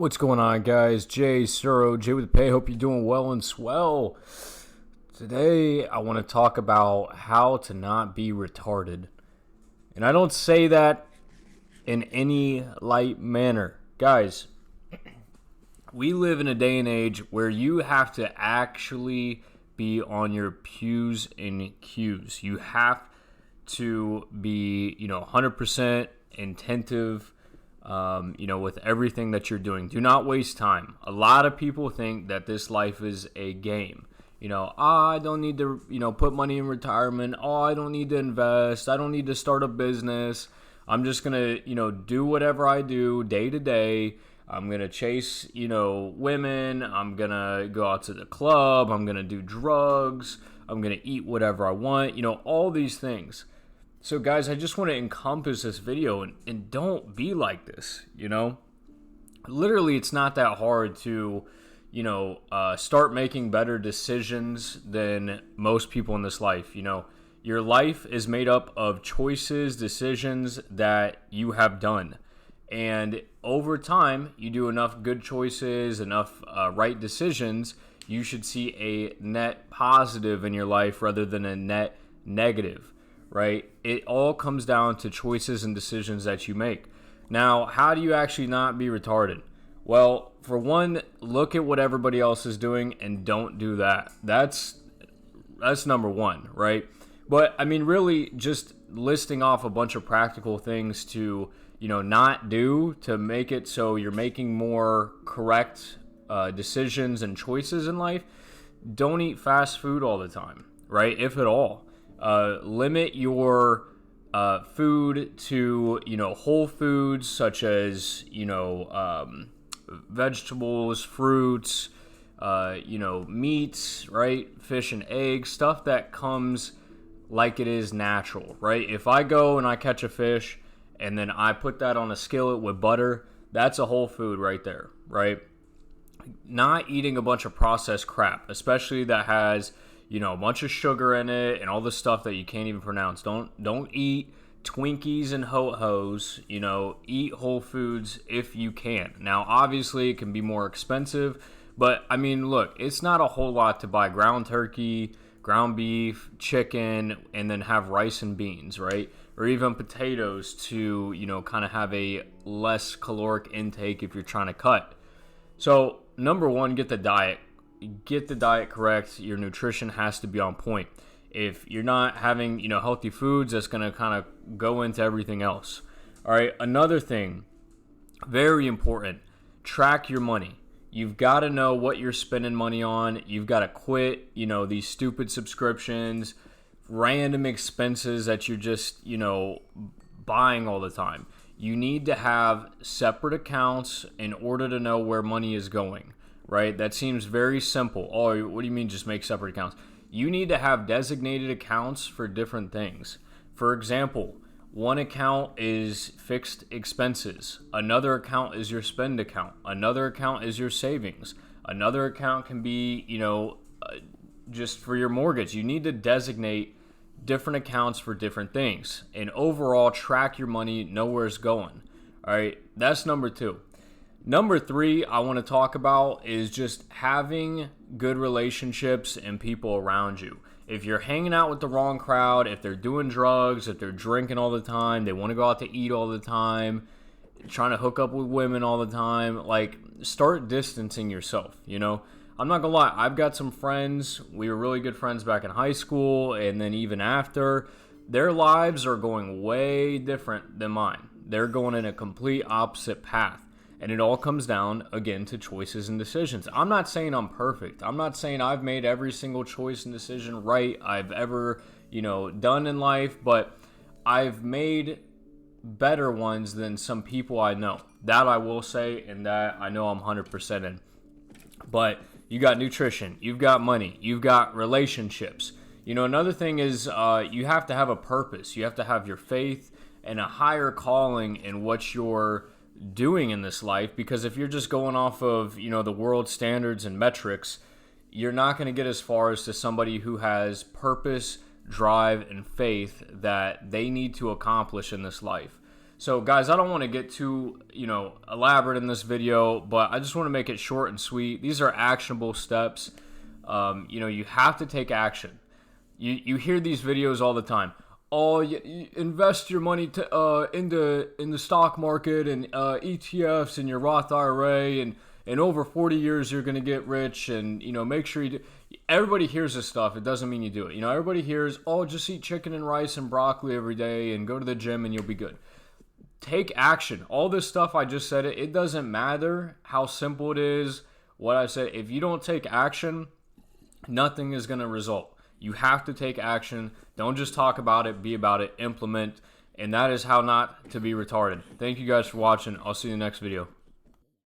What's going on, guys? Jay Tsuro, Jay with the Pay. Hope you're doing well and swell. Today, I want to talk about how to not be retarded. And I don't say that in any light manner. Guys, we live in a day and age where you have to actually be on your P's and Q's. You have to be, 100% attentive, with everything that you're doing. Do not waste time. A lot of people think that this life is a game. I don't need to, put money in retirement. Oh, I don't need to invest. I don't need to start a business. I'm just going to, do whatever I do day to day. I'm going to chase, women. I'm going to go out to the club. I'm going to do drugs. I'm going to eat whatever I want. All these things. So, guys, I just want to encompass this video and don't be like this, Literally, it's not that hard to, start making better decisions than most people in this life. Your life is made up of choices, decisions that you have done. And over time, you do enough good choices, enough right decisions, you should see a net positive in your life rather than a net negative. Right? It all comes down to choices and decisions that you make. Now, how do you actually not be retarded? Well, for one, look at what everybody else is doing and don't do that. That's number one, right? But I mean, really just listing off a bunch of practical things to, not do to make it so you're making more correct decisions and choices in life. Don't eat fast food all the time, right? If at all. Limit your food to, whole foods such as, vegetables, fruits, meats, right? Fish and eggs, stuff that comes like it is natural, right? If I go and I catch a fish and then I put that on a skillet with butter, that's a whole food right there, right? Not eating a bunch of processed crap, especially that has a bunch of sugar in it and all the stuff that you can't even pronounce. Don't eat Twinkies and Ho-Hos. Eat whole foods if you can. Now, obviously, it can be more expensive, but I mean, look, it's not a whole lot to buy ground turkey, ground beef, chicken, and then have rice and beans, right? Or even potatoes to, kind of have a less caloric intake if you're trying to cut. So, number one, get the diet correct. Your nutrition has to be on point. If you're not having, healthy foods, that's going to kind of go into everything else. All right. Another thing, very important, track your money. You've got to know what you're spending money on. You've got to quit, these stupid subscriptions, random expenses that you're just, buying all the time. You need to have separate accounts in order to know where money is going. Right? That seems very simple. Oh, what do you mean just make separate accounts? You need to have designated accounts for different things. For example, one account is fixed expenses. Another account is your spend account. Another account is your savings. Another account can be, just for your mortgage. You need to designate different accounts for different things. And overall, track your money, know where it's going. All right? That's number two. Number three I want to talk about is just having good relationships and people around you. If you're hanging out with the wrong crowd, if they're doing drugs, if they're drinking all the time, they want to go out to eat all the time, trying to hook up with women all the time, start distancing yourself, I'm not going to lie, I've got some friends, we were really good friends back in high school, and then even after, their lives are going way different than mine. They're going in a complete opposite path. And it all comes down, again, to choices and decisions. I'm not saying I'm perfect. I'm not saying I've made every single choice and decision right I've ever, done in life. But I've made better ones than some people I know. That I will say, and that I know I'm 100% in. But you got nutrition. You've got money. You've got relationships. Another thing is you have to have a purpose. You have to have your faith and a higher calling in what you're doing in this life, because if you're just going off of the world standards and metrics, you're not going to get as far as to somebody who has purpose, drive, and faith that they need to accomplish in this life. So guys, I don't want to get too, elaborate in this video, but I just want to make it short and sweet. These are actionable steps. You have to take action. You hear these videos all the time. Oh, you invest your money in the stock market and ETFs and your Roth IRA, and in over 40 years you're gonna get rich, and make sure you do. Everybody hears this stuff. It doesn't mean you do it. Everybody hears, oh, just eat chicken and rice and broccoli every day and go to the gym and you'll be good. Take action. All this stuff I just said, it doesn't matter how simple it is, what I said. If you don't take action, nothing is going to result. You have to take action. Don't just talk about it, be about it, implement. And that is how not to be retarded. Thank you guys for watching. I'll see you in the next video.